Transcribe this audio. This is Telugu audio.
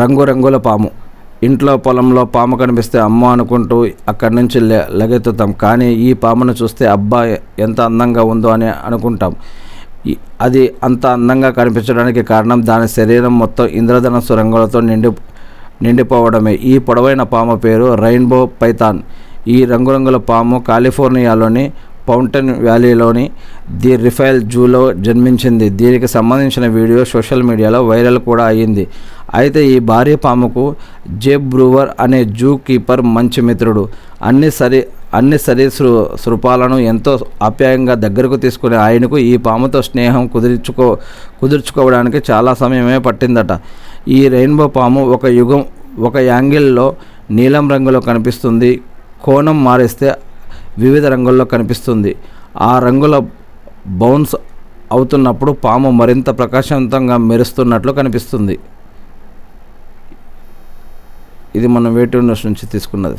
రంగురంగుల పాము. ఇంట్లో పొలంలో పాము కనిపిస్తే అమ్మో అనుకుంటూ అక్కడి నుంచి లగెత్తుతాం. కానీ ఈ పామును చూస్తే అబ్బా ఎంత అందంగా ఉందో అని అనుకుంటాం. అది అంత అందంగా కనిపించడానికి కారణం దాని శరీరం మొత్తం ఇంద్రధనస్సు రంగులతో నిండిపోవడమే. ఈ పొడవైన పాము పేరు రెయిన్బో పైథాన్. ఈ రంగురంగుల పాము కాలిఫోర్నియాలోని ఫౌంటైన్ వ్యాలీలోని ది రిఫైల్ జూలో జన్మించింది. దీనికి సంబంధించిన వీడియో సోషల్ మీడియాలో వైరల్ కూడా అయ్యింది. అయితే ఈ భారీ పాముకు జేబ్ బ్రూవర్ అనే జూ కీపర్ మంచి మిత్రుడు. అన్ని సరీసృపాలను ఎంతో ఆప్యాయంగా దగ్గరకు తీసుకునే ఆయనకు ఈ పాముతో స్నేహం కుదుర్చుకోవడానికి చాలా సమయమే పట్టిందట. ఈ రెయిన్బో పాము ఒక యాంగిల్లో నీలం రంగులో కనిపిస్తుంది. కోణం మారిస్తే వివిధ రంగుల్లో కనిపిస్తుంది. ఆ రంగుల బౌన్స్ అవుతున్నప్పుడు పాము మరింత ప్రకాశవంతంగా మెరుస్తున్నట్లు కనిపిస్తుంది. ఇది మనం వేటూరు న్యూస్ నుంచి తీసుకున్నది.